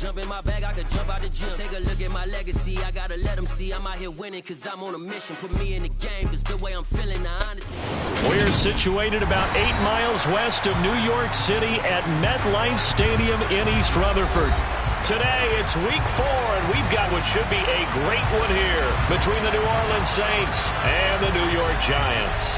jump in my bag, I could jump out the gym. Take a look at my legacy, I gotta let them see I'm out here winning, cause I'm on a mission. Put me in the game, cause the way I'm feeling, now honestly. We're situated about 8 miles west of New York City at MetLife Stadium in East Rutherford. Today, it's week 4, and we've got what should be a great one here between the New Orleans Saints and the New York Giants.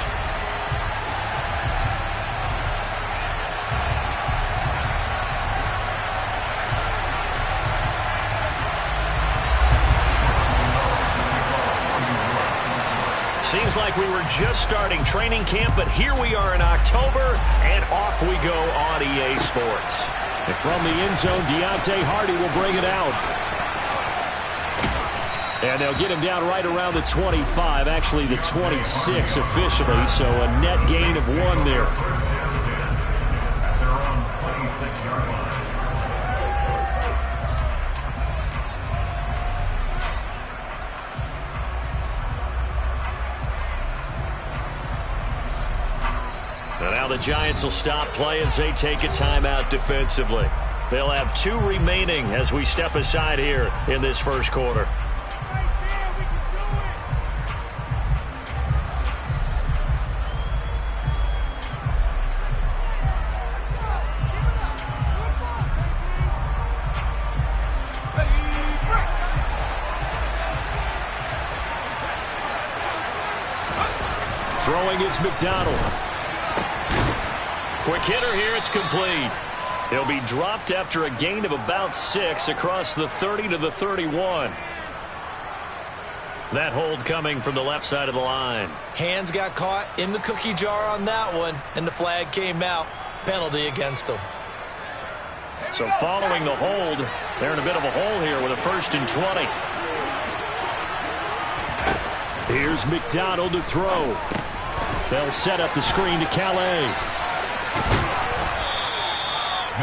Seems like we were just starting training camp, but here we are in October, and off we go on EA Sports. And from the end zone, Deontay Hardy will bring it out. And they'll get him down right around the 25, actually the 26 officially, so a net gain of 1 there. And now the Giants will stop play as they take a timeout defensively. They'll have 2 remaining as we step aside here in this first quarter. Throwing is McDonald. Quick hitter here, it's complete. He'll be dropped after a gain of about 6 across the 30 to the 31. That hold coming from the left side of the line. Hands got caught in the cookie jar on that one, and the flag came out. Penalty against him. So following the hold, they're in a bit of a hole here with a 1st and 20. Here's McDonald to throw. They'll set up the screen to Calais.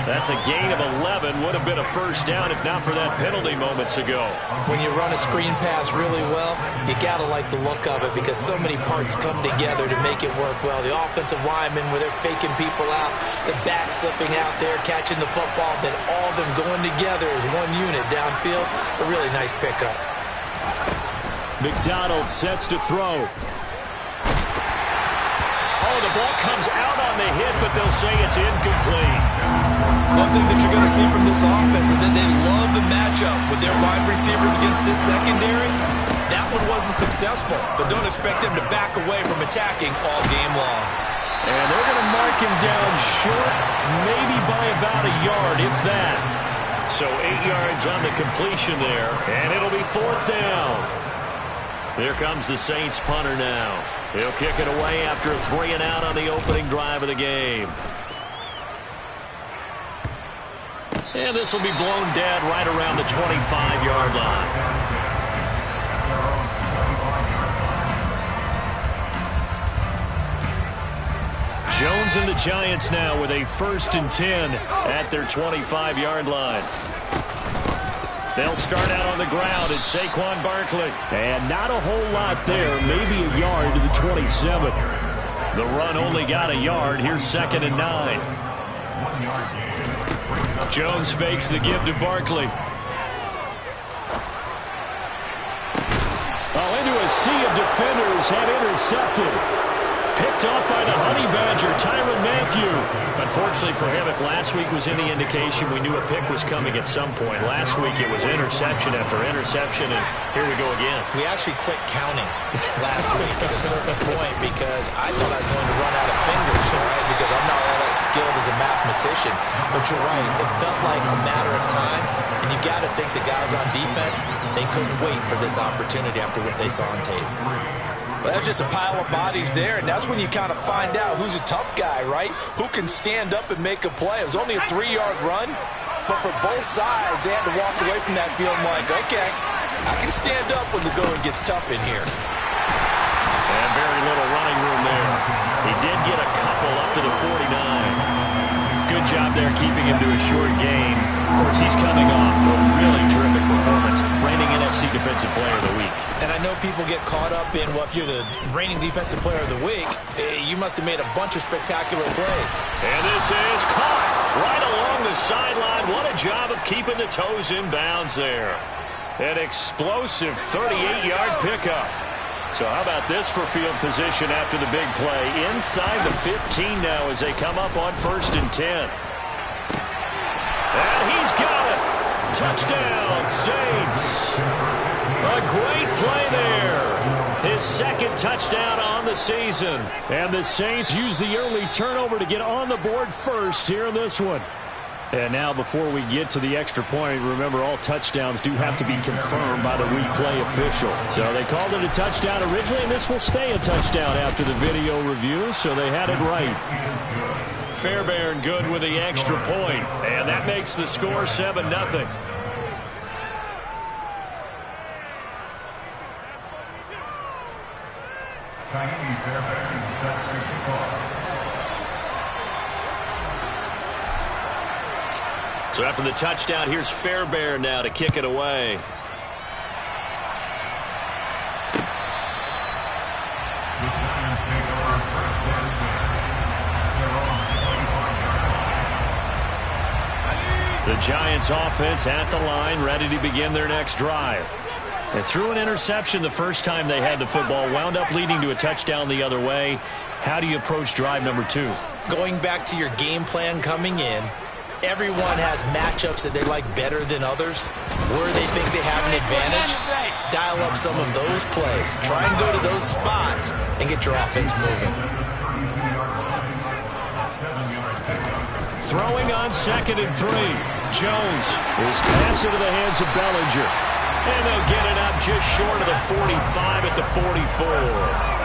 That's a gain of 11. Would have been a 1st down if not for that penalty moments ago. When you run a screen pass really well, you got to like the look of it because so many parts come together to make it work well. The offensive linemen, where they're faking people out, the back slipping out there, catching the football, then all of them going together as one unit downfield. A really nice pickup. McDonald sets to throw. Oh, the ball comes out on the hit, but they'll say it's incomplete. One thing that you're going to see from this offense is that they love the matchup with their wide receivers against this secondary. That one wasn't successful, but don't expect them to back away from attacking all game long. And they're going to mark him down short, maybe by about a yard, if that. So 8 yards on the completion there, and it'll be 4th down. Here comes the Saints punter now. He'll kick it away after a 3-and-out on the opening drive of the game. And this will be blown dead right around the 25-yard line. Jones and the Giants now with a 1st and 10 at their 25-yard line. They'll start out on the ground. It's Saquon Barkley. And not a whole lot there. Maybe a yard to the 27. The run only got a yard. Here's 2nd and 9. Jones fakes the give to Barkley. Oh, into a sea of defenders, had intercepted. Picked off by the Honey Badger, Tyrann Mathieu. Unfortunately for him, if last week was any indication, we knew a pick was coming at some point. Last week it was interception after interception, and here we go again. We actually quit counting last week at a certain point because I thought I was going to run out of fingers, all right, because I'm not all that skilled as a mathematician. But you're right, it felt like a matter of time, and you got to think the guys on defense, they couldn't wait for this opportunity after what they saw on tape. Well, there's just a pile of bodies there, and that's when you kind of find out who's a tough guy, right? Who can stand up and make a play. It was only a 3-yard run, but for both sides, they had to walk away from that feeling like, okay, I can stand up when the going gets tough in here. And very little running room there. He did get a couple up to the 49. Good job there keeping him to a short gain. Of course, he's coming off a really terrific performance, reigning NFC Defensive Player of the Week. And I know people get caught up in, well, if you're the reigning defensive player of the week, you must have made a bunch of spectacular plays. And this is caught right along the sideline. What a job of keeping the toes in bounds there. An explosive 38-yard pickup. So how about this for field position after the big play? Inside the 15 now as they come up on 1st and 10. And he's got it. Touchdown, Saints. A great play there. His second touchdown on the season. And the Saints use the early turnover to get on the board first here in this one. And now before we get to the extra point, remember all touchdowns do have to be confirmed by the replay official. So they called it a touchdown originally, and this will stay a touchdown after the video review, so they had it right. Fairbairn good with the extra point, and that makes the score 7-0. So after the touchdown, here's Fairbairn now to kick it away. The Giants offense at the line, ready to begin their next drive. They threw an interception the first time they had the football, wound up leading to a touchdown the other way. How do you approach drive number 2? Going back to your game plan coming in, everyone has matchups that they like better than others. Where they think they have an advantage, dial up some of those plays. Try and go to those spots and get your offense moving. Throwing on 2nd and 3. Jones is pass into the hands of Bellinger. And they'll get it up just short of the 45 at the 44.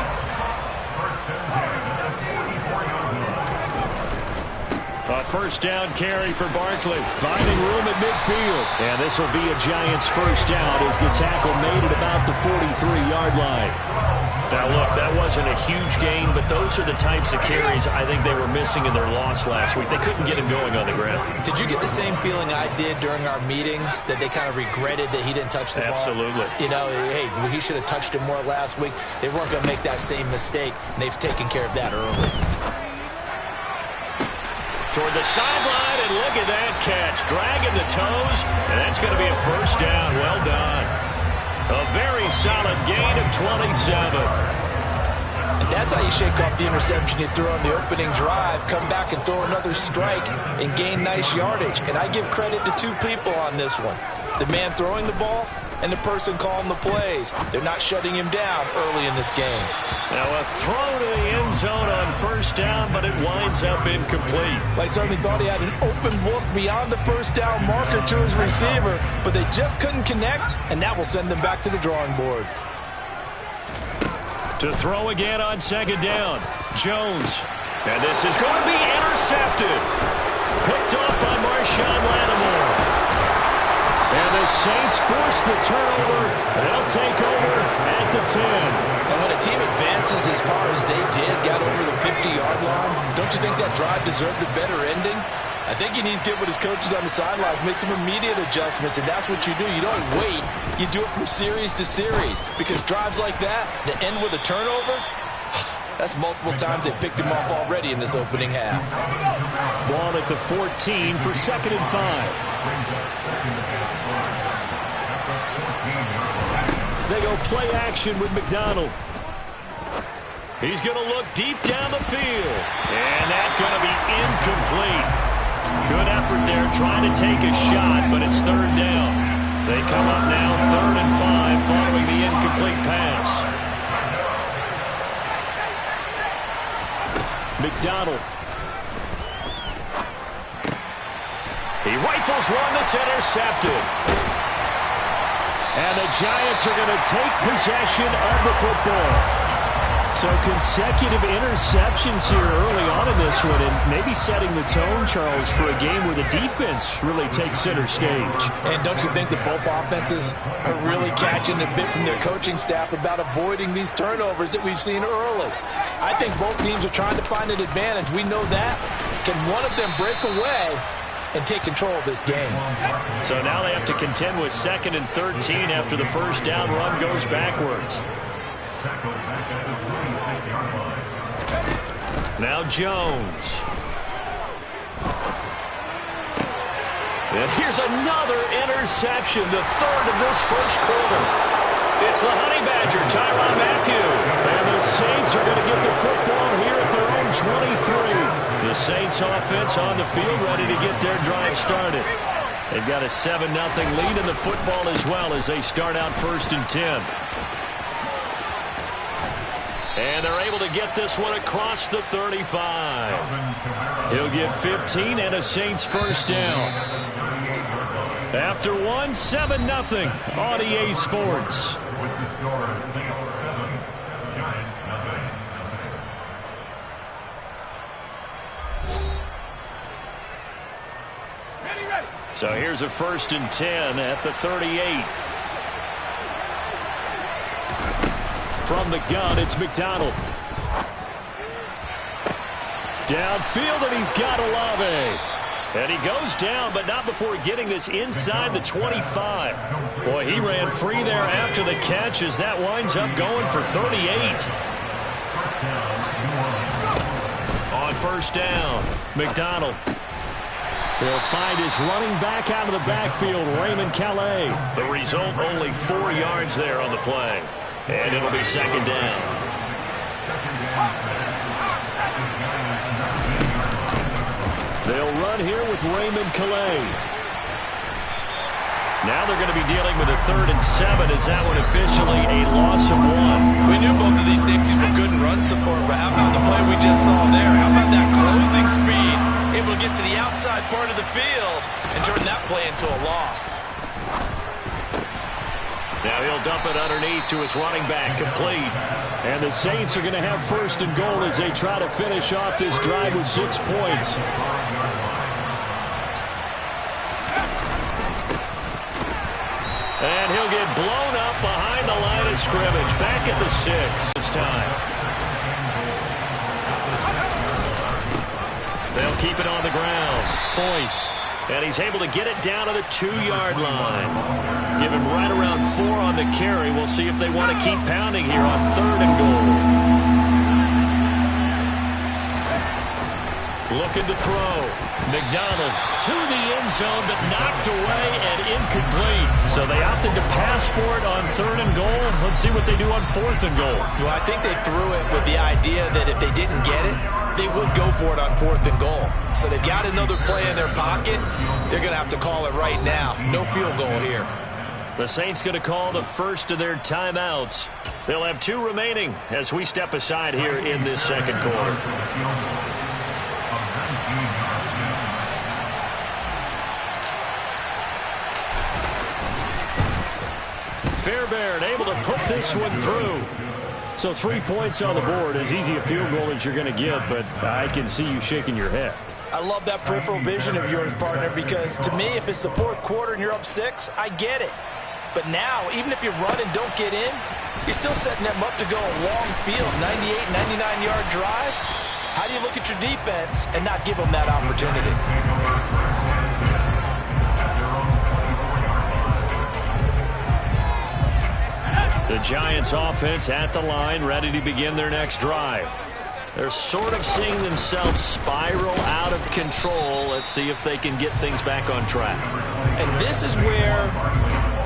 A first down carry for Barkley, finding room at midfield. And this will be a Giants first down as the tackle made it about the 43-yard line. Now, look, that wasn't a huge gain, but those are the types of carries I think they were missing in their loss last week. They couldn't get him going on the ground. Did you get the same feeling I did during our meetings, that they kind of regretted that he didn't touch the ball? Absolutely. You know, hey, he should have touched it more last week. They weren't going to make that same mistake, and they've taken care of that early. Toward the sideline, and look at that catch. Dragging the toes, and that's going to be a first down. Well done. A very solid gain of 27. And that's how you shake off the interception you threw on the opening drive, come back and throw another strike and gain nice yardage. And I give credit to 2 people on this one. The man throwing the ball and the person calling the plays. They're not shutting him down early in this game. Now a throw to the end zone on first down, but it winds up incomplete. I certainly thought he had an open look beyond the first down marker to his receiver, but they just couldn't connect, and that will send them back to the drawing board. To throw again on 2nd down, Jones. And this is going to be intercepted. Picked off by Marshawn Lattimore. And the Saints force the turnover. They'll take over at the 10. And when a team advances as far as they did, got over the 50-yard line, don't you think that drive deserved a better ending? I think he needs to get with his coaches on the sidelines, make some immediate adjustments, and that's what you do. You don't wait. You do it from series to series, because drives like that end with a turnover, that's multiple times they picked him off already in this opening half. Ball at the 14 for 2nd and 5. They go play action with McDonald. He's going to look deep down the field. And that's going to be incomplete. Good effort there trying to take a shot, but it's 3rd down. They come up now 3rd and 5 following the incomplete pass. McDonald. He rifles one that's intercepted. And the Giants are going to take possession of the football. So consecutive interceptions here early on in this one, and maybe setting the tone, Charles, for a game where the defense really takes center stage. And don't you think that both offenses are really catching a bit from their coaching staff about avoiding these turnovers that we've seen early? I think both teams are trying to find an advantage. We know that. Can one of them break away and take control of this game. So now they have to contend with 2nd and 13 after the first down run goes backwards. Now Jones. And here's another interception, the 3rd of this first quarter. It's the Honey Badger, Tyrann Mathieu. And the Saints are going to get the football here at their own 23. The Saints offense on the field ready to get their drive started. They've got a 7-0 lead in the football as well as they start out 1st and 10. And they're able to get this one across the 35. He'll get 15 and a Saints first down. After 7-0 on EA Sports. With the score 6-7, Giants nothing. So here's a 1st and 10 at the 38. From the gun, it's McDonald. Downfield, and he's got Olave. And he goes down, but not before getting this inside the 25. Boy, he ran free there after the catch as that winds up going for 38. On 1st down, McDonald. He'll find his running back out of the backfield, Raymond Calais. The result, only 4 yards there on the play. And it'll be 2nd down. They'll run here with Raymond Calais. Now they're going to be dealing with a 3rd and 7 as that one officially a loss of 1. We knew both of these safeties were good in run support, but how about the play we just saw there? How about that closing speed? Able to get to the outside part of the field and turn that play into a loss. Now he'll dump it underneath to his running back, complete. And the Saints are going to have 1st and goal as they try to finish off this drive with 6 points. And he'll get blown up behind the line of scrimmage. Back at the 6 this time. They'll keep it on the ground. Boyce. And he's able to get it down to the 2-yard line. Give him right around 4 on the carry. We'll see if they want to keep pounding here on 3rd and goal. Looking to throw. McDonald to the end zone, but knocked away and incomplete. So they opted to pass for it on 3rd and goal. Let's see what they do on 4th and goal. Well, I think they threw it with the idea that if they didn't get it, they would go for it on 4th and goal. So they've got another play in their pocket. They're going to have to call it right now. No field goal here. The Saints going to call the first of their timeouts. They'll have 2 remaining as we step aside here in this 2nd quarter. Fairbairn able to put this one through. So 3 points on the board, as easy a field goal as you're going to get, but I can see you shaking your head. I love that peripheral vision of yours, partner, because to me, if it's the 4th quarter and you're up 6, I get it. But now, even if you run and don't get in, you're still setting them up to go a long field, 98, 99-yard drive. How do you look at your defense and not give them that opportunity? The Giants offense at the line, ready to begin their next drive. They're sort of seeing themselves spiral out of control. Let's see if they can get things back on track. And this is where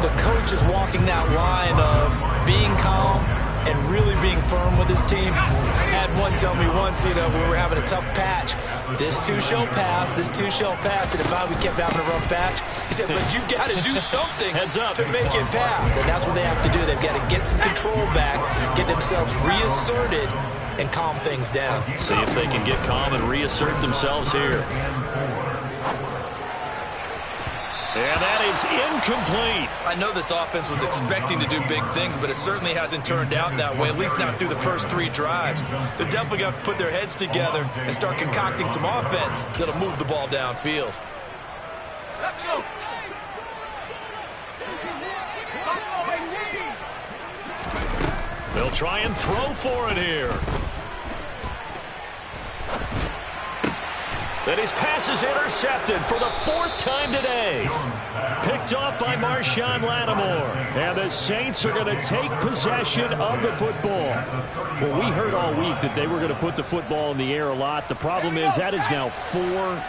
the coach is walking that line of being calm and really being firm with his team. I had one tell me once, we were having a tough patch. This too shall pass, this too shall pass. And if we kept having a rough patch, he said, but you got to do something Heads up. to make it pass. And that's what they have to do. They've got to get some control back, get themselves reasserted, and calm things down. See if they can get calm and reassert themselves here. And that is incomplete. I know this offense was expecting to do big things, but it certainly hasn't turned out that way, at least not through the first 3 drives. They're definitely going to have to put their heads together and start concocting some offense that'll move the ball downfield. Let's go. They'll try and throw for it here. And his pass is intercepted for the 4th time today. Picked off by Marshawn Lattimore. And the Saints are going to take possession of the football. Well, we heard all week that they were going to put the football in the air a lot. The problem is that is now 4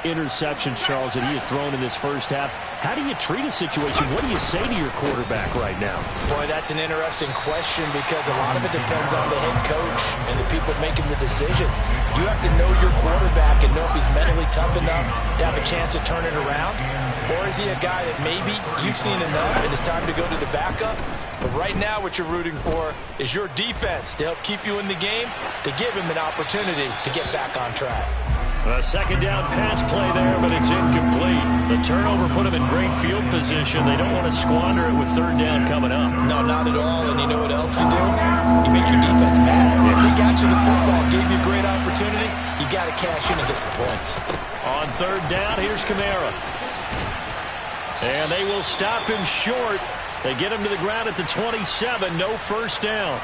interceptions, Charles, that he has thrown in this first half. How do you treat a situation? What do you say to your quarterback right now? Boy, that's an interesting question because a lot of it depends on the head coach and the people making the decisions. You have to know your quarterback and know if he's mentally tough enough to have a chance to turn it around. Or is he a guy that maybe you've seen enough and it's time to go to the backup? But right now what you're rooting for is your defense to help keep you in the game, to give him an opportunity to get back on track. A second down pass play there, but it's incomplete. The turnover put them in great field position. They don't want to squander it with 3rd down coming up. No, not at all. And you know what else you do? You make your defense mad. They got you the football, gave you a great opportunity. You got to cash in and get some points. On 3rd down, here's Kamara. And they will stop him short. They get him to the ground at the 27. No first down.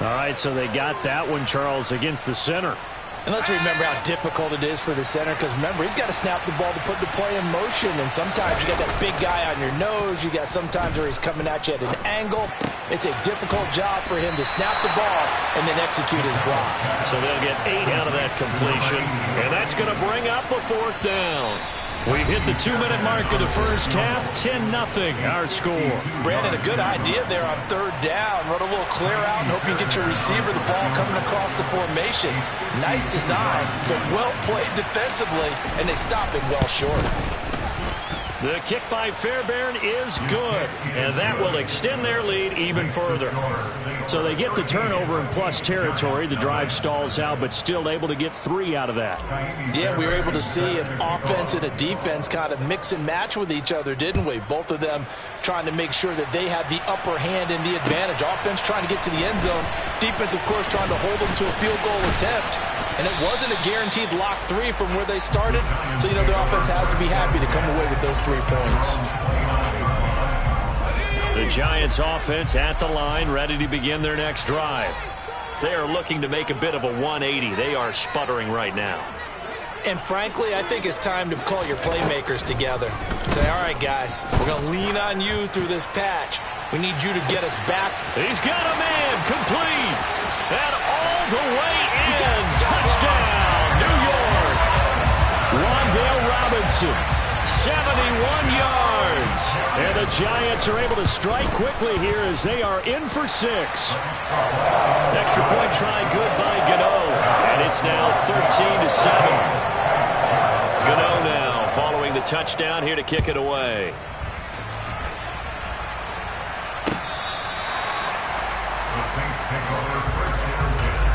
All right, so they got that one, Charles, against the center. And let's remember how difficult it is for the center because, remember, he's got to snap the ball to put the play in motion. And sometimes you got that big guy on your nose. You got sometimes where he's coming at you at an angle. It's a difficult job for him to snap the ball and then execute his block. So they'll get 8 out of that completion. And that's going to bring up a 4th down. We hit the 2-minute mark of the first half. 10-0 our score. Brandon, a good idea there on 3rd down. Run a little clear out and hope you get your receiver the ball coming across the formation. Nice design, but well played defensively, and they stop him well short. The kick by Fairbairn is good, and that will extend their lead even further. So they get the turnover in plus territory. The drive stalls out, but still able to get 3 out of that. Yeah, we were able to see an offense and a defense kind of mix and match with each other, didn't we? Both of them trying to make sure that they had the upper hand and the advantage. Offense trying to get to the end zone. Defense, of course, trying to hold them to a field goal attempt. And it wasn't a guaranteed lock 3 from where they started. So, you know, the offense has to be happy to come away with those 3 points. The Giants offense at the line, ready to begin their next drive. They are looking to make a bit of a 180. They are sputtering right now. And frankly, I think it's time to call your playmakers together. Say, all right, guys, we're going to lean on you through this patch. We need you to get us back. He's got a man, complete, and all the way in. Touchdown, New York. Wan'Dale Robinson, 71 yards. And the Giants are able to strike quickly here as they are in for 6. Extra point try good by Gano. And it's now 13-7. Gano now following the touchdown here to kick it away. The Saints take over first interception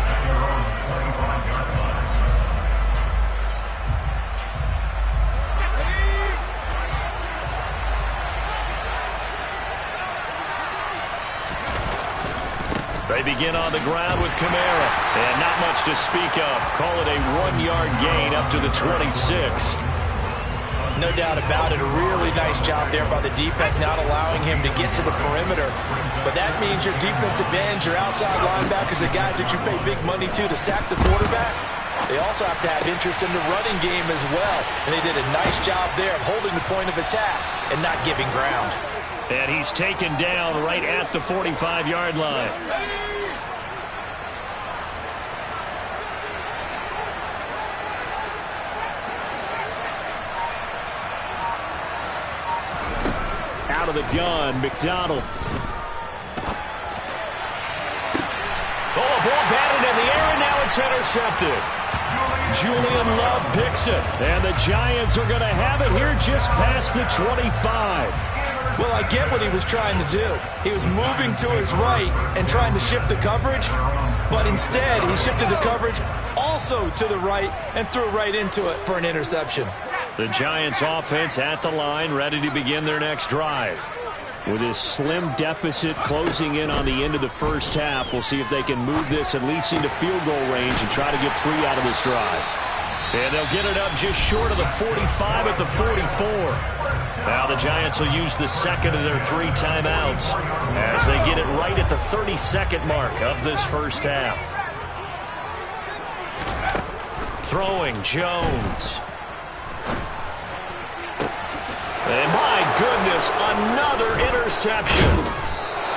at their own 25-yard line. They begin on the ground with Kamara. And not much to speak of. Call it a 1-yard gain up to the 26. No doubt about it. A really nice job there by the defense, not allowing him to get to the perimeter. But that means your defensive ends, your outside linebackers, the guys that you pay big money to sack the quarterback, they also have to have interest in the running game as well. And they did a nice job there of holding the point of attack and not giving ground. And he's taken down right at the 45-yard line. Out of the gun, McDonald. Oh, a ball batted in the air, and now it's intercepted. Julian Love picks it. And the Giants are going to have it here just past the 25. Well, I get what he was trying to do. He was moving to his right and trying to shift the coverage, but instead he shifted the coverage also to the right and threw right into it for an interception. The Giants offense at the line, ready to begin their next drive. With this slim deficit closing in on the end of the first half, we'll see if they can move this at least into field goal range and try to get 3 out of this drive. And they'll get it up just short of the 45 at the 44. Now the Giants will use the second of their 3 timeouts as they get it right at the 32nd mark of this first half. Throwing, Jones. And my goodness, another interception.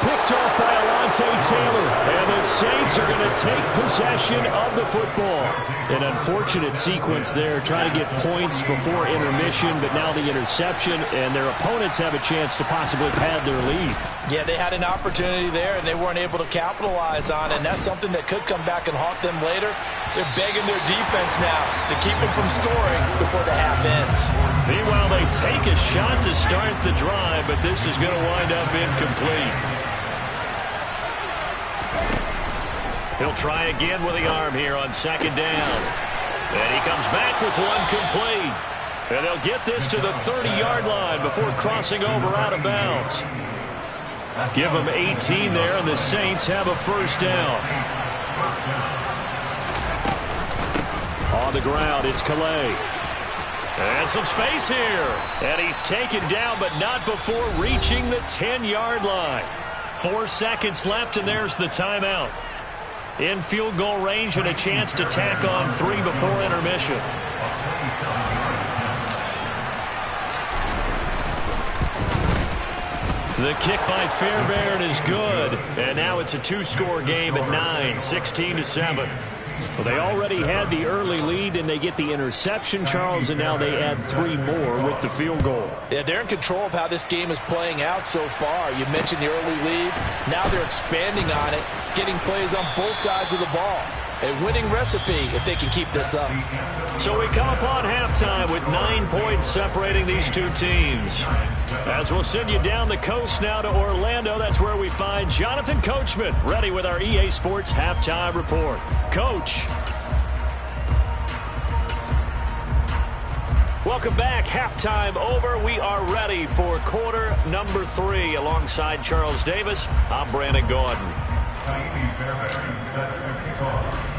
Picked off by Alontae Taylor. And the Saints are going to take possession of the football. An unfortunate sequence there, trying to get points before intermission, but now the interception, and their opponents have a chance to possibly pad their lead. Yeah, they had an opportunity there, and they weren't able to capitalize on it, and that's something that could come back and haunt them later. They're begging their defense now to keep them from scoring before the half ends. Meanwhile, they take a shot to start the drive, but this is going to wind up incomplete. He'll try again with the arm here on second down. And he comes back with one complete. And they'll get this to the 30-yard line before crossing over out of bounds. Give them 18 there, and the Saints have a first down. On the ground, it's Calais. And some space here. And he's taken down, but not before reaching the 10-yard line. 4 seconds left, and there's the timeout. In field goal range and a chance to tack on 3 before intermission. The kick by Fairbairn is good. And now it's a 2-score game at 9, 16-7. Well, they already had the early lead, and they get the interception, Charles, and now they add 3 more with the field goal. Yeah, they're in control of how this game is playing out so far. You mentioned the early lead. Now they're expanding on it, getting plays on both sides of the ball. A winning recipe if they can keep this up. So we come upon halftime with 9 points separating these two teams. As we'll send you down the coast now to Orlando, that's where we find Jonathan Coachman ready with our EA Sports Halftime Report. Coach. Welcome back. Halftime over. We are ready for quarter number 3. Alongside Charles Davis, I'm Brandon Gordon.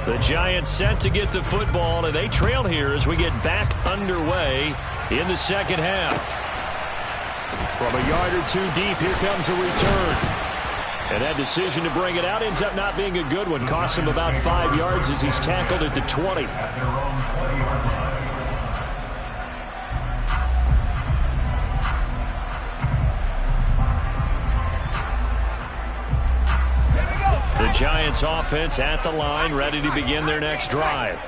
The Giants set to get the football, and they trail here as we get back underway in the second half. From a yard or 2 deep, here comes a return. And that decision to bring it out ends up not being a good one. Cost him about 5 yards as he's tackled at the 20. The Giants offense at the line, ready to begin their next drive.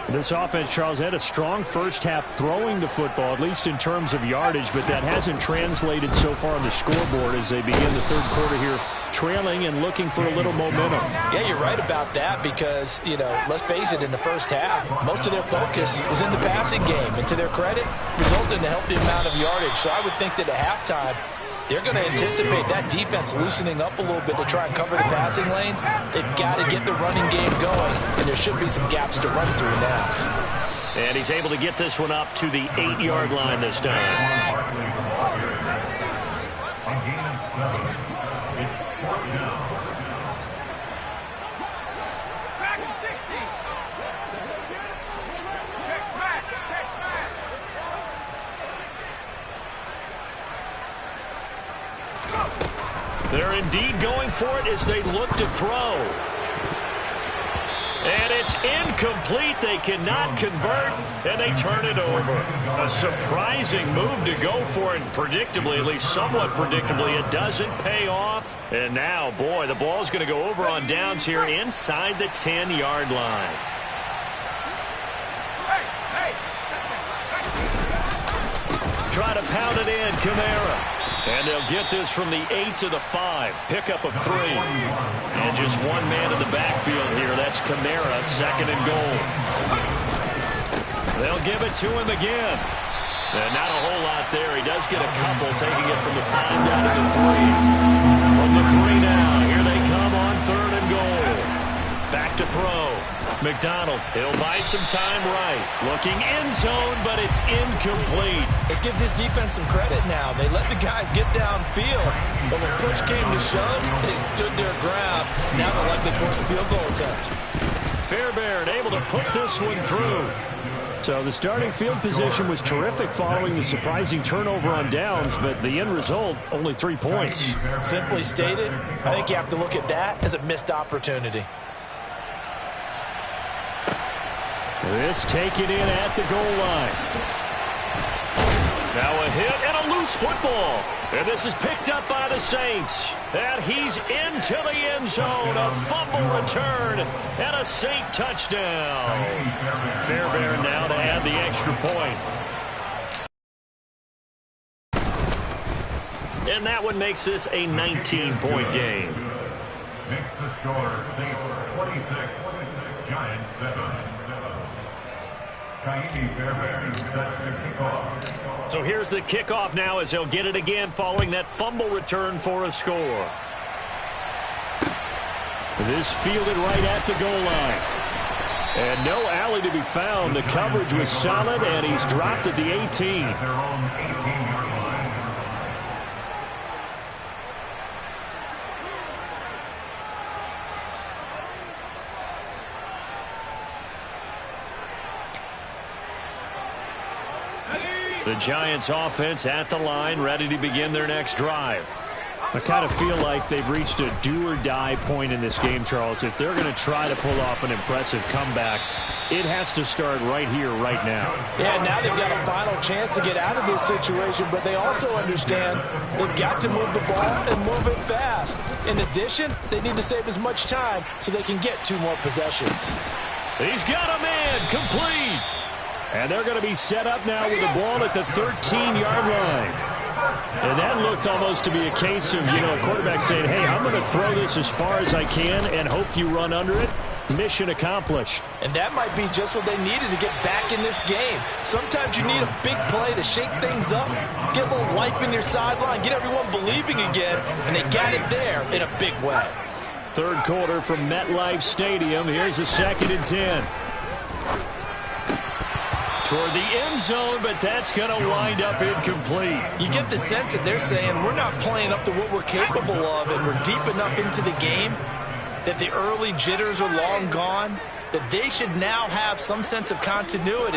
This offense, Charles, had a strong first half throwing the football, at least in terms of yardage, but that hasn't translated so far on the scoreboard as they begin the third quarter here, trailing and looking for a little momentum. Yeah, you're right about that because, let's face it, in the first half, most of their focus was in the passing game, and to their credit, resulted in a healthy amount of yardage. So I would think that at halftime, they're going to anticipate that defense loosening up a little bit to try and cover the passing lanes. They've got to get the running game going, and there should be some gaps to run through now. And he's able to get this one up to the 8-yard line this time. A gain of 7. It's 4th down. Back in 60. Check smash. Check smash. They're indeed going for it as they look to throw. And it's incomplete. They cannot convert, and they turn it over. A surprising move to go for it, and predictably, at least somewhat predictably, it doesn't pay off. And now, boy, the ball's going to go over on downs here inside the 10-yard line. Try to pound it in, Kamara. And they'll get this from the 8 to the 5. Pickup of 3. And just one man in the backfield here. That's Kamara, second and goal. They'll give it to him again. And not a whole lot there. He does get a couple, taking it from the 5 down to the 3. From the 3 down, here they come on 3rd and goal. Back to throw. McDonald, he'll buy some time right. Looking end zone, but it's incomplete. Let's give this defense some credit now. They let the guys get downfield, but when push came to shove, they stood their ground. Now they'll likely force a field goal attempt. Fairbairn able to put this one through. So the starting field position was terrific following the surprising turnover on downs, but the end result, only 3 points. Simply stated, I think you have to look at that as a missed opportunity. This taken in at the goal line. Now a hit and a loose football. And this is picked up by the Saints. And he's into the end zone. A fumble return and a Saint touchdown. Fairbairn now to add the extra point. And that one makes this a 19-point game. Makes the score Saints 26, Giants 7. Ka'imi Fairbairn set to kick off. So here's the kickoff now as he'll get it again following that fumble return for a score. This fielded right at the goal line. And no alley to be found. The coverage was solid, and he's dropped at the 18. At their own 18-yard line. The Giants offense at the line, ready to begin their next drive. I kind of feel like they've reached a do-or-die point in this game, Charles. If they're going to try to pull off an impressive comeback, it has to start right here, right now. Yeah, now they've got a final chance to get out of this situation, but they also understand they've got to move the ball and move it fast. In addition, they need to save as much time so they can get 2 more possessions. He's got a man complete. And they're going to be set up now with the ball at the 13-yard line. And that looked almost to be a case of, a quarterback saying, hey, I'm going to throw this as far as I can and hope you run under it. Mission accomplished. And that might be just what they needed to get back in this game. Sometimes you need a big play to shake things up, get a little life in your sideline, get everyone believing again, and they got it there in a big way. Third quarter from MetLife Stadium. Here's a 2nd and 10. Toward the end zone, but that's going to wind up incomplete. You get the sense that they're saying we're not playing up to what we're capable of, and we're deep enough into the game that the early jitters are long gone, that they should now have some sense of continuity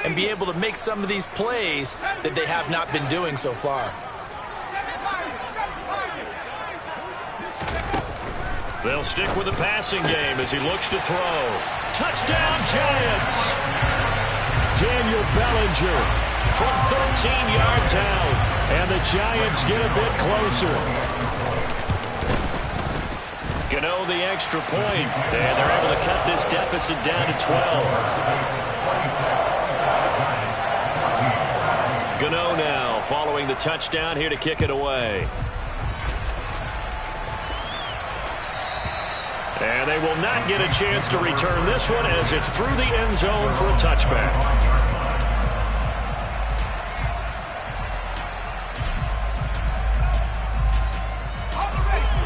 and be able to make some of these plays that they have not been doing so far. They'll stick with the passing game as he looks to throw. Touchdown, Giants! Daniel Bellinger from 13 yards out. And the Giants get a bit closer. Gano the extra point. And they're able to cut this deficit down to 12. Gano now following the touchdown here to kick it away. And they will not get a chance to return this one as it's through the end zone for a touchback.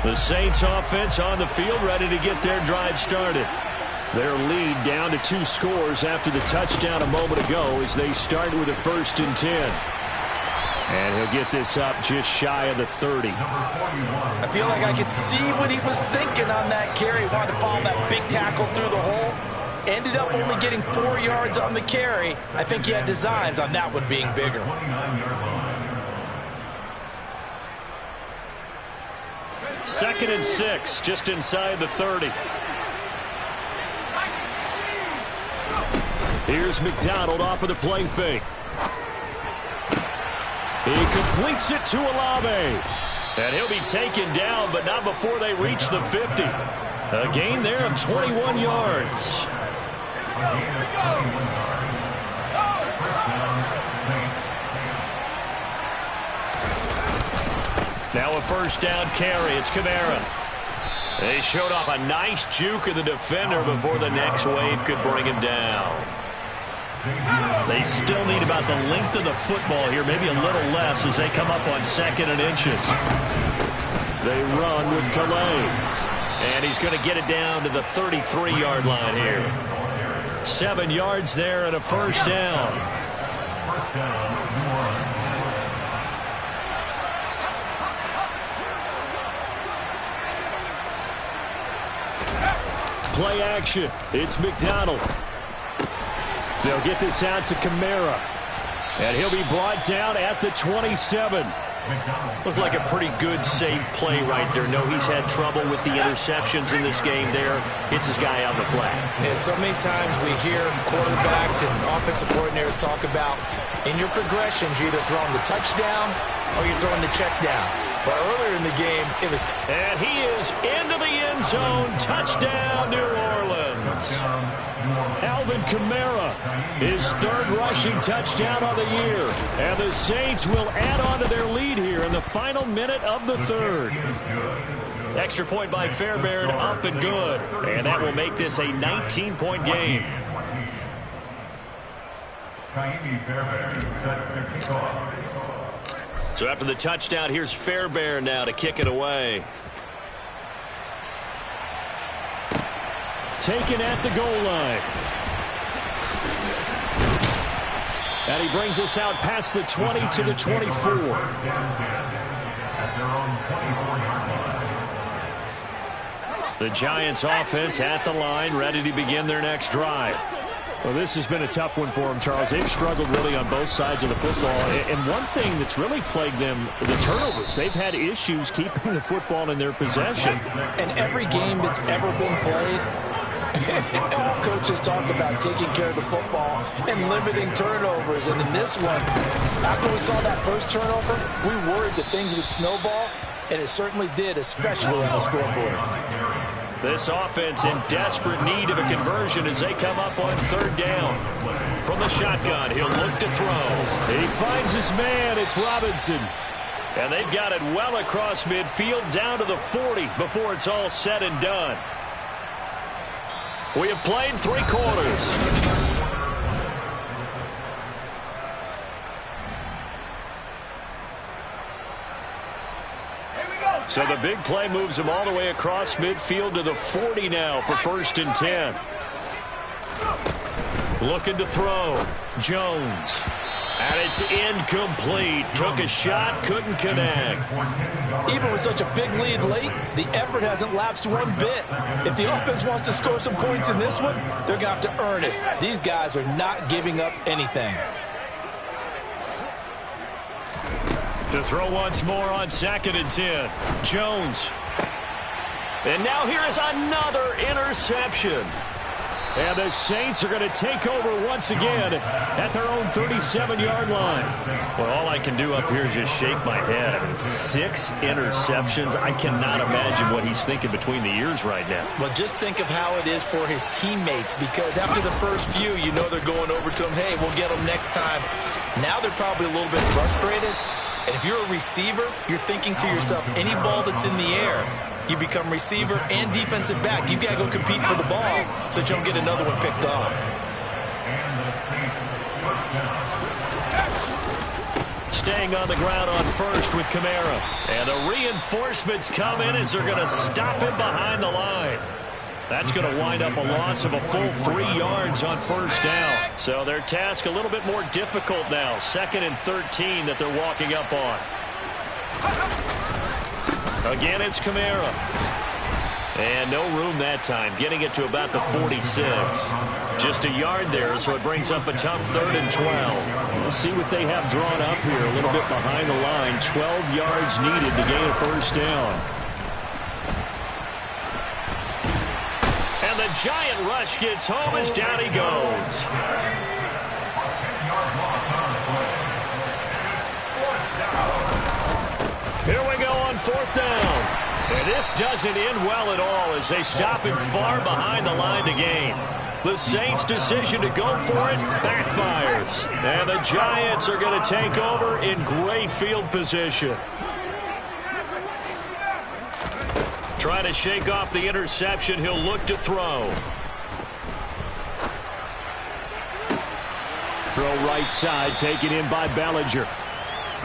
The Saints offense on the field ready to get their drive started. Their lead down to 2 scores after the touchdown a moment ago as they start with a 1st and 10. And he'll get this up just shy of the 30. I feel like I could see what he was thinking on that carry. He wanted to follow that big tackle through the hole. Ended up only getting 4 yards on the carry. I think he had designs on that one being bigger. 2nd and 6, just inside the 30. Here's McDonald off of the play fake. He completes it to Olave. And he'll be taken down, but not before they reach the 50. A gain there of 21 yards. Now a 1st down carry. It's Kamara. They showed off a nice juke of the defender before the next wave could bring him down. They still need about the length of the football here, maybe a little less as they come up on 2nd and inches. They run with Calais. And he's going to get it down to the 33-yard line here. 7 yards there and a 1st down. Play action. It's McDonald. They'll get this out to Kamara. And he'll be brought down at the 27. Looked like a pretty good, safe play right there. No, he's had trouble with the interceptions in this game there. Hits his guy out in the flat. Yeah, so many times we hear quarterbacks and offensive coordinators talk about in your progressions, you're either throwing the touchdown or you're throwing the check down. But earlier in the game, it was... And he is into the end zone. Touchdown, New Orleans. Alvin Kamara, his third rushing touchdown of the year. And the Saints will add on to their lead here in the final minute of the third. Extra point by Fairbairn, up and good. And that will make this a 19-point game. So after the touchdown, here's Fairbairn now to kick it away. Taken at the goal line. And he brings us out past the 20 to the 24. The Giants offense at the line, ready to begin their next drive. Well, this has been a tough one for them, Charles. They've struggled really on both sides of the football. And one thing that's really plagued them, the turnovers. They've had issues keeping the football in their possession. And every game that's ever been played, all coaches talk about taking care of the football and limiting turnovers. And in this one, after we saw that first turnover, we worried that things would snowball, and it certainly did, especially on the scoreboard. This offense in desperate need of a conversion as they come up on third down. From the shotgun, he'll look to throw. He finds his man. It's Robinson. And they've got it well across midfield down to the 40 before it's all said and done. We have played 3 quarters. So the big play moves him all the way across midfield to the 40 now for 1st and 10. Looking to throw. Jones. And it's incomplete. Took a shot, couldn't connect. Even with such a big lead late, the effort hasn't lapsed one bit. If the offense wants to score some points in this one, they're going to have to earn it. These guys are not giving up anything. To throw once more on 2nd and 10. Jones. And now here is another interception. And the Saints are going to take over once again at their own 37-yard line. Well, all I can do up here is just shake my head. I mean, 6 interceptions. I cannot imagine what he's thinking between the ears right now. Well, just think of how it is for his teammates, because after the first few, you know they're going over to him, hey, we'll get them next time. Now they're probably a little bit frustrated. And if you're a receiver, you're thinking to yourself, any ball that's in the air, you become receiver and defensive back. You've got to go compete for the ball so that you don't get another one picked off. Staying on the ground on first with Kamara. And the reinforcements come in as they're going to stop him behind the line. That's going to wind up a loss of a full 3 yards on 1st down. So their task a little bit more difficult now. 2nd and 13 that they're walking up on. Again, it's Kamara. And no room that time, getting it to about the 46. Just a yard there, so it brings up a tough 3rd and 12. We'll see what they have drawn up here, a little bit behind the line. 12 yards needed to gain a 1st down. And the giant rush gets home as down he goes. Here we go on 4th down. And this doesn't end well at all as they stop him far behind the line to gain. The Saints' decision to go for it backfires. And the Giants are going to take over in great field position. Trying to shake off the interception. He'll look to throw. Throw right side, taken in by Bellinger.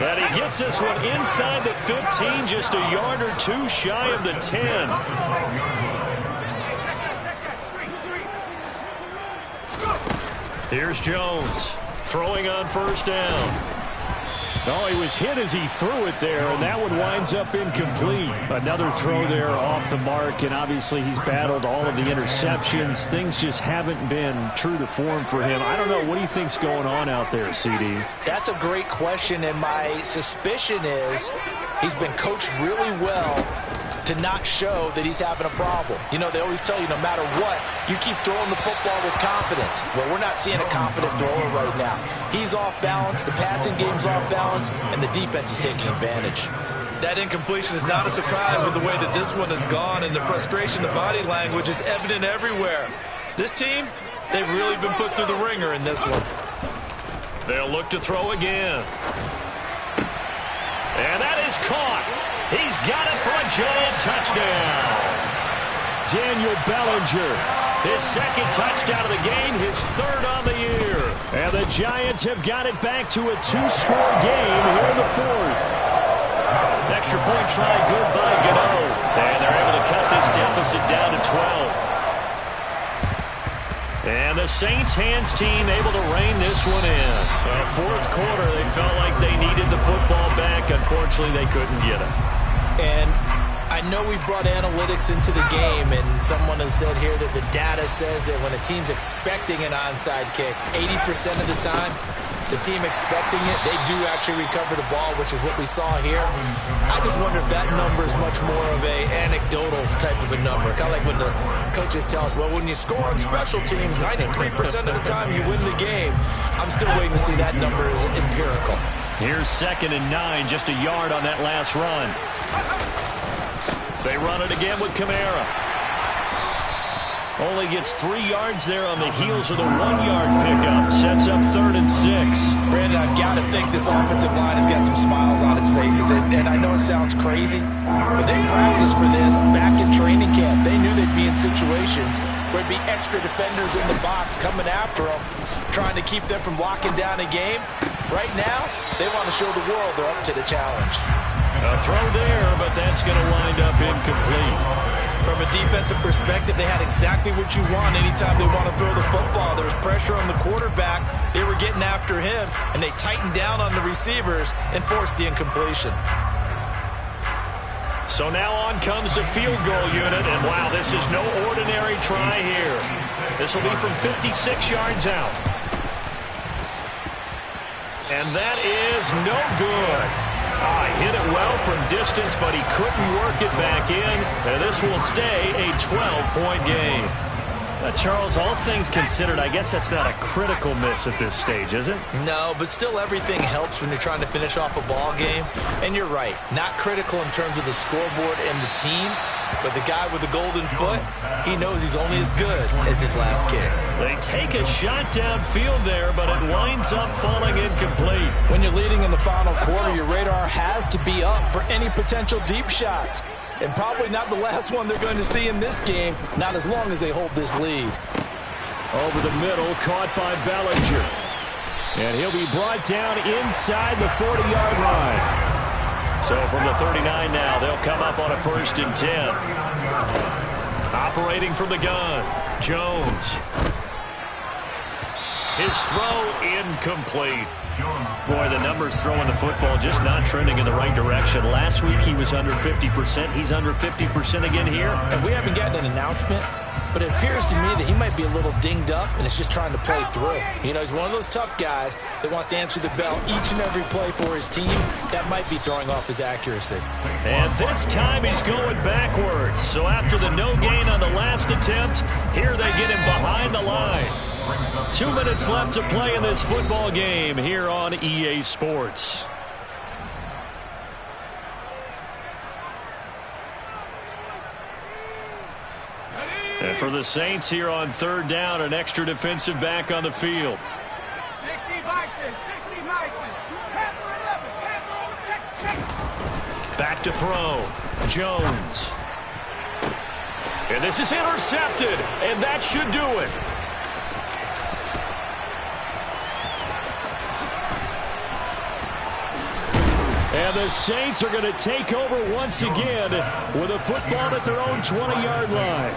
And he gets this one inside the 15, just a yard or 2 shy of the 10. Here's Jones, throwing on 1st down. Oh, he was hit as he threw it there, and that one winds up incomplete. Another throw there off the mark, and obviously he's battled all of the interceptions. Things just haven't been true to form for him. I don't know. What do you think's going on out there, CD? That's a great question, and my suspicion is he's been coached really well to not show that he's having a problem. You know, they always tell you no matter what, you keep throwing the football with confidence. Well, we're not seeing a confident thrower right now. He's off balance, the passing game's off balance, and the defense is taking advantage. That incompletion is not a surprise with the way that this one has gone, and the frustration, the body language is evident everywhere. This team, they've really been put through the ringer in this one. They'll look to throw again. And that is caught. He's got it for a giant touchdown. Daniel Bellinger, his second touchdown of the game, his third on the year. And the Giants have got it back to a 2-score game here in the fourth. Extra point try good by Gano. And they're able to cut this deficit down to 12. And the Saints hands team able to rein this one in. Fourth quarter, they felt like they needed the football back. Unfortunately, they couldn't get it. And I know we brought analytics into the game, and someone has said here that the data says that when a team's expecting an onside kick, 80% of the time, the team expecting it, they do actually recover the ball, which is what we saw here. I just wonder if that number is much more of a anecdotal type of a number. Kind of like when the coaches tell us, well, when you score on special teams, 93% of the time you win the game. I'm still waiting to see that number as empirical. Here's 2nd and 9, just a yard on that last run. They run it again with Kamara. Only gets 3 yards there on the heels of the 1-yard pickup. Sets up 3rd and 6. Brandon, I've got to think this offensive line has got some smiles on its faces. And I know it sounds crazy, but they practiced for this back in training camp. They knew they'd be in situations where there'd be extra defenders in the box coming after them, trying to keep them from locking down a game. Right now, they want to show the world they're up to the challenge. A throw there, but that's going to wind up incomplete. From a defensive perspective, they had exactly what you want anytime they want to throw the football. There was pressure on the quarterback. They were getting after him, and they tightened down on the receivers and forced the incompletion. So now on comes the field goal unit, and wow, this is no ordinary try here. This will be from 56 yards out. And that is no good. Hit it well from distance, but he couldn't work it back in. And this will stay a 12-point game. Charles, all things considered, I guess that's not a critical miss at this stage, is it? No, but still everything helps when you're trying to finish off a ball game. And you're right, not critical in terms of the scoreboard and the team, but the guy with the golden foot, he knows he's only as good as his last kick. They take a shot downfield there, but it winds up falling incomplete. When you're leading in the final quarter, your radar has to be up for any potential deep shots. And probably not the last one they're going to see in this game, not as long as they hold this lead. Over the middle, caught by Bellinger. And he'll be brought down inside the 40-yard line. So from the 39 now, they'll come up on a 1st and 10. Operating from the gun, Jones. His throw incomplete. Boy, the numbers throwing the football just not trending in the right direction. Last week he was under 50%. He's under 50% again here. And we haven't gotten an announcement, but it appears to me that he might be a little dinged up and is just trying to play through. You know, he's one of those tough guys that wants to answer the bell each and every play for his team. That might be throwing off his accuracy. And this time he's going backwards. So after the no gain on the last attempt, here they get him behind the line. 2 minutes left to play in this football game here on EA Sports. And for the Saints here on 3rd down, an extra defensive back on the field. 60 Bison, 60 Bison. Panther 11, Panther, check. Back to throw. Jones. And this is intercepted, and that should do it. And the Saints are going to take over once again with a football at their own 20-yard line.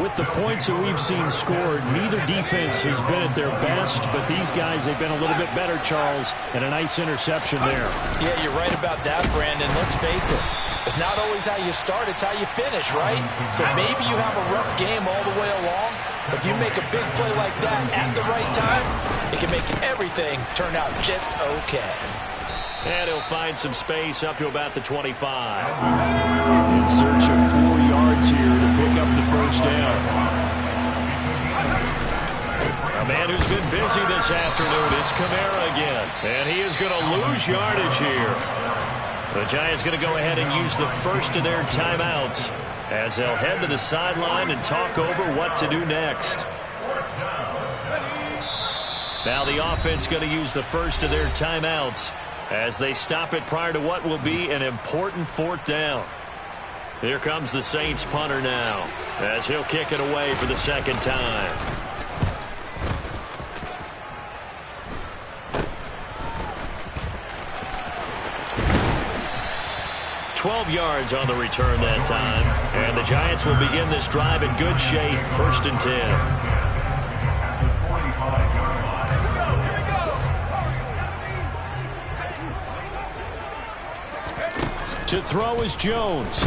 With the points that we've seen scored, neither defense has been at their best, but these guys, they've been a little bit better, Charles, and a nice interception there. Yeah, you're right about that, Brandon. Let's face it. It's not always how you start, it's how you finish, right? So maybe you have a rough game all the way along, but if you make a big play like that at the right time, it can make everything turn out just okay. And he'll find some space up to about the 25. In search of 4 yards here to pick up the first down. A man who's been busy this afternoon, it's Kamara again. And he is going to lose yardage here. The Giants going to go ahead and use the first of their timeouts as they'll head to the sideline and talk over what to do next. Now the offense going to use the first of their timeouts as they stop it prior to what will be an important 4th down. Here comes the Saints punter now as he'll kick it away for the second time. $12 yards on the return that time. And the Giants will begin this drive in good shape. 1st and 10. To throw is Jones.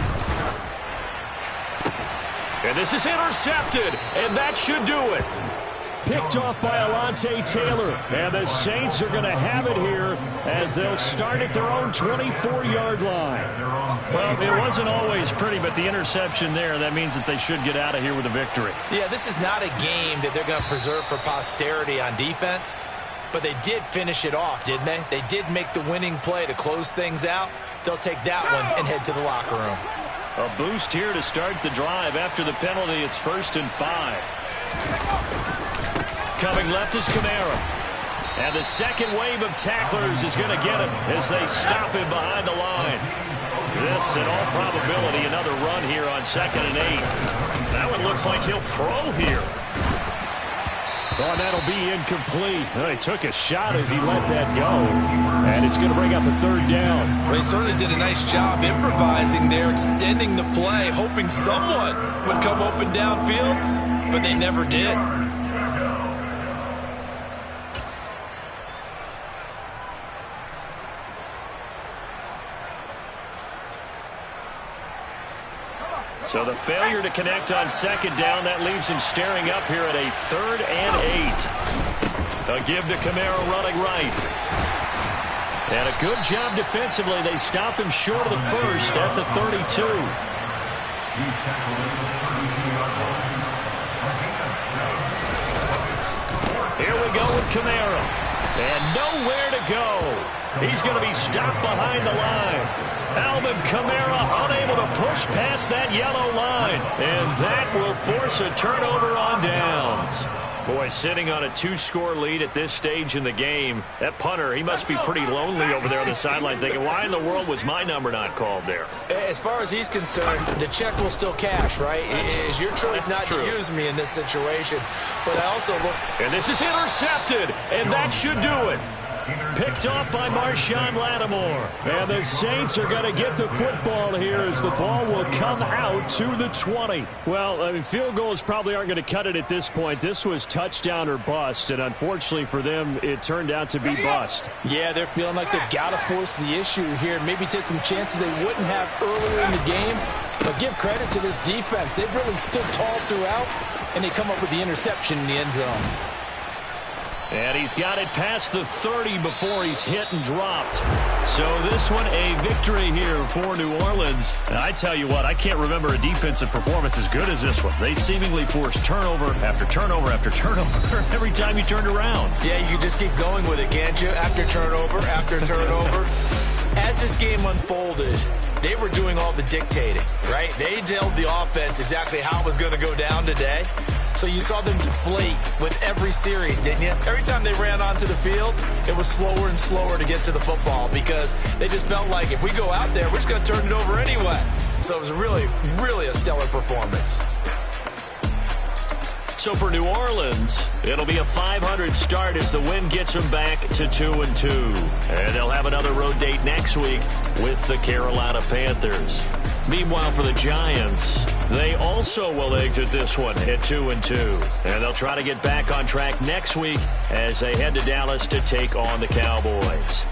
And this is intercepted, and that should do it. Picked off by Alontae Taylor, and the Saints are going to have it here as they'll start at their own 24-yard line. Well, it wasn't always pretty, but the interception there, that means that they should get out of here with a victory. Yeah, this is not a game that they're going to preserve for posterity on defense, but they did finish it off, didn't they? They did make the winning play to close things out. They'll take that one and head to the locker room. A boost here to start the drive after the penalty. It's 1st and 5. Coming left is Kamara. And the second wave of tacklers is going to get him as they stop him behind the line. This, in all probability, another run here on 2nd and 8. That one looks like he'll throw here. Oh, and that'll be incomplete. Well, he took a shot as he let that go. And it's going to bring up a 3rd down. Well, they certainly did a nice job improvising there, extending the play, hoping someone would come open downfield, but they never did. So the failure to connect on 2nd down, that leaves him staring up here at a 3rd and 8. A give to Kamara running right. And a good job defensively. They stop him short of the first at the 32. Here we go with Kamara. And nowhere to go. He's going to be stopped behind the line. Alvin Kamara unable to push past that yellow line. And that will force a turnover on downs. Boy, sitting on a 2-score lead at this stage in the game, that punter, he must be pretty lonely over there on the sideline thinking, why in the world was my number not called there? As far as he's concerned, the check will still cash, right? It is your choice not to use me in this situation. But I also look... And this is intercepted, and that should do it. Picked off by Marshawn Lattimore. And the Saints are going to get the football here as the ball will come out to the 20. Well, I mean, field goals probably aren't going to cut it at this point. This was touchdown or bust, and unfortunately for them, it turned out to be bust. Yeah, they're feeling like they've got to force the issue here. Maybe take some chances they wouldn't have earlier in the game. But give credit to this defense. They've really stood tall throughout, and they come up with the interception in the end zone. And he's got it past the 30 before he's hit and dropped. So this one a victory here for New Orleans. And I tell you what, I can't remember a defensive performance as good as this one. They seemingly forced turnover after turnover after turnover every time you turned around. Yeah, you can just keep going with it, can't you? After turnover, after turnover. As this game unfolded, they were doing all the dictating, right? They told the offense exactly how it was going to go down today. So you saw them deflate with every series, didn't you? Every time they ran onto the field, it was slower and slower to get to the football because they just felt like if we go out there, we're just going to turn it over anyway. So it was really, really a stellar performance. So for New Orleans, it'll be a .500 start as the win gets them back to 2-2. And they'll have another road date next week with the Carolina Panthers. Meanwhile, for the Giants, they also will exit this one at 2-2. And they'll try to get back on track next week as they head to Dallas to take on the Cowboys.